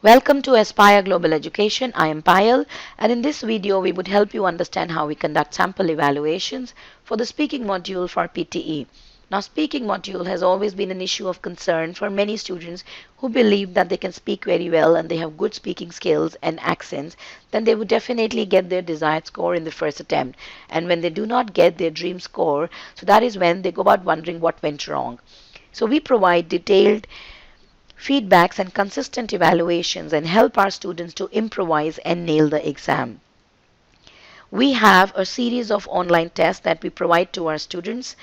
Welcome to Aspire Global Education. I am Payal, and in this video, we would help you understand how we conduct sample evaluations for the speaking module for PTE. Now, speaking module has always been an issue of concern for many students who believe that they can speak very well and they have good speaking skills and accents, then they would definitely get their desired score in the first attempt. And when they do not get their dream score, so that is when they go about wondering what went wrong. So we provide detailed feedbacks and consistent evaluations and help our students to improvise and nail the exam. We have a series of online tests that we provide to our students.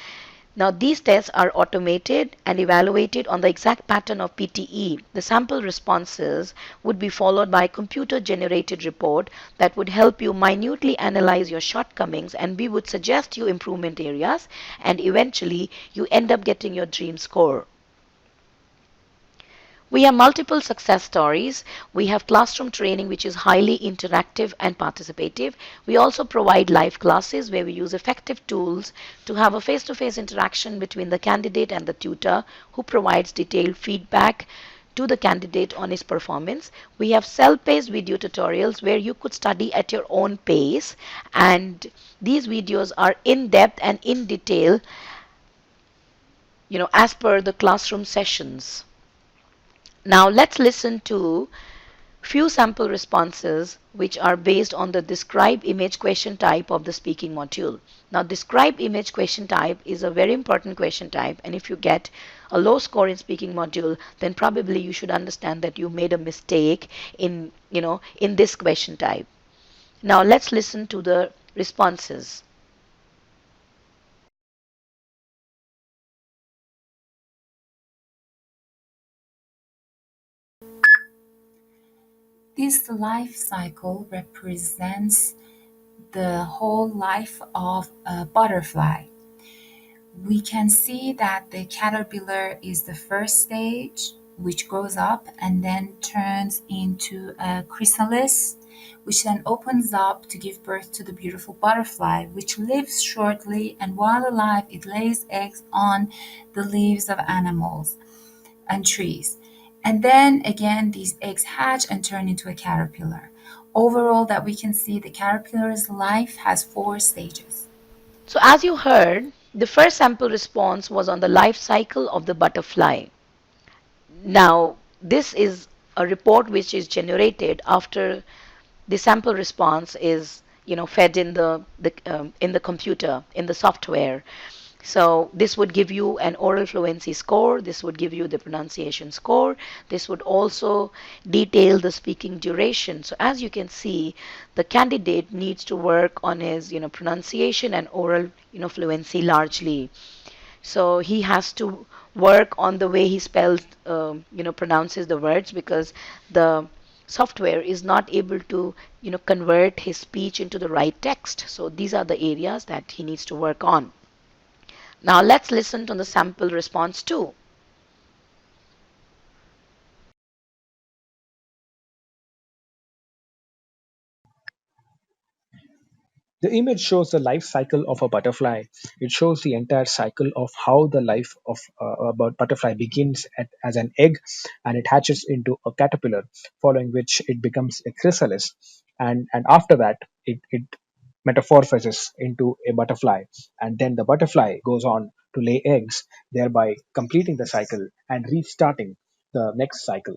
Now, these tests are automated and evaluated on the exact pattern of PTE. The sample responses would be followed by a computer generated report that would help you minutely analyze your shortcomings, and we would suggest you improvement areas, and eventually you end up getting your dream score. We have multiple success stories. We have classroom training, which is highly interactive and participative. We also provide live classes where we use effective tools to have a face to face interaction between the candidate and the tutor who provides detailed feedback to the candidate on his performance. We have self paced video tutorials where you could study at your own pace, and these videos are in depth and in detail, as per the classroom sessions. Now let's listen to few sample responses which are based on the describe image question type of the speaking module. Now describe image question type is a very important question type, and if you get a low score in speaking module, then probably you should understand that you made a mistake in this question type. Now let's listen to the responses. This life cycle represents the whole life of a butterfly. We can see that the caterpillar is the first stage, which grows up and then turns into a chrysalis, which then opens up to give birth to the beautiful butterfly, which lives shortly, and while alive, it lays eggs on the leaves of animals and trees. And then again, these eggs hatch and turn into a caterpillar. Overall, that we can see the caterpillar's life has four stages. So as you heard, the first sample response was on the life cycle of the butterfly. Now, this is a report which is generated after the sample response is fed in the computer, in the software. So this would give you an oral fluency score, this would give you the pronunciation score, this would also detail the speaking duration. So as you can see, the candidate needs to work on his pronunciation and oral fluency largely. So he has to work on the way he spells, pronounces the words, because the software is not able to convert his speech into the right text. So these are the areas that he needs to work on. Now let's listen to the sample response too. The image shows the life cycle of a butterfly. It shows the entire cycle of how the life of a butterfly begins as an egg, and it hatches into a caterpillar, following which it becomes a chrysalis. And after that, it metamorphoses into a butterfly. And then the butterfly goes on to lay eggs, thereby completing the cycle and restarting the next cycle.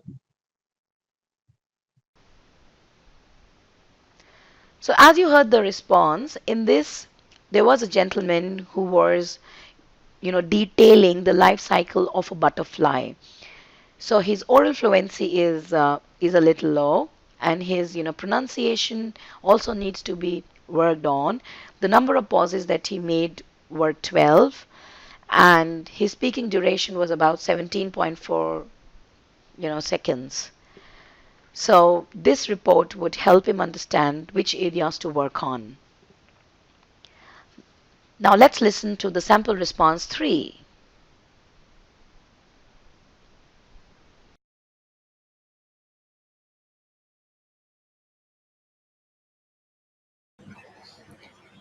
So as you heard the response, in this there was a gentleman who was detailing the life cycle of a butterfly. So his oral fluency is a little low, and his pronunciation also needs to be worked on. The number of pauses that he made were 12, and his speaking duration was about 17.4 seconds. So this report would help him understand which areas to work on. Now let's listen to the sample response 3.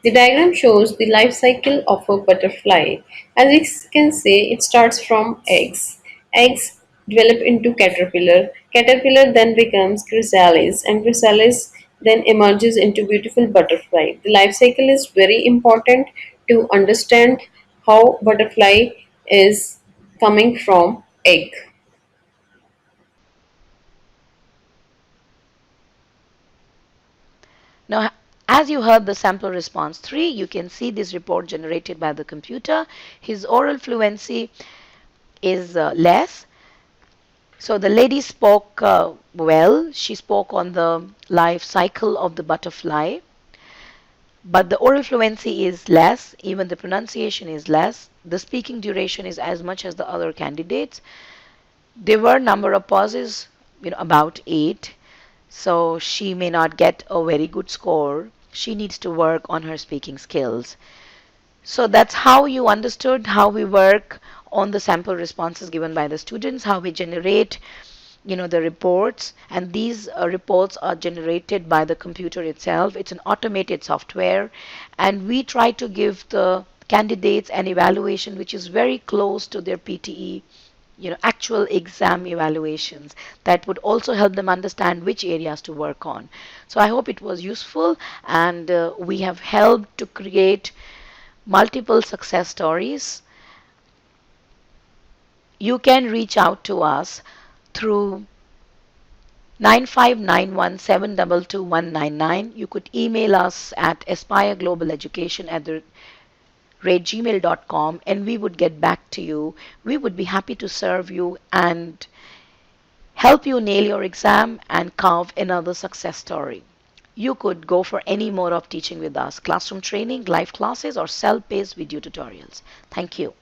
The diagram shows the life cycle of a butterfly. As we can say, it starts from eggs. Eggs develop into caterpillar. Caterpillar then becomes chrysalis, and chrysalis then emerges into beautiful butterfly. The life cycle is very important to understand how butterfly is coming from egg. Now, as you heard the sample response 3, you can see this report generated by the computer. His oral fluency is less. So the lady spoke well. She spoke on the life cycle of the butterfly, but the oral fluency is less. Even the pronunciation is less. The speaking duration is as much as the other candidates. There were number of pauses, about 8. So she may not get a very good score. She needs to work on her speaking skills. So that's how you understood how we work on the sample responses given by the students, how we generate the reports, and these reports are generated by the computer itself. It's an automated software, and we try to give the candidates an evaluation which is very close to their PTE, actual exam evaluations, that would also help them understand which areas to work on. So I hope it was useful, and we have helped to create multiple success stories. You can reach out to us through 9591722199. You could email us at aspireglobaleducation@gmail.com, and we would get back to you. We would be happy to serve you and help you nail your exam and carve another success story. You could go for any mode of teaching with us: classroom training, live classes, or self-paced video tutorials. Thank you.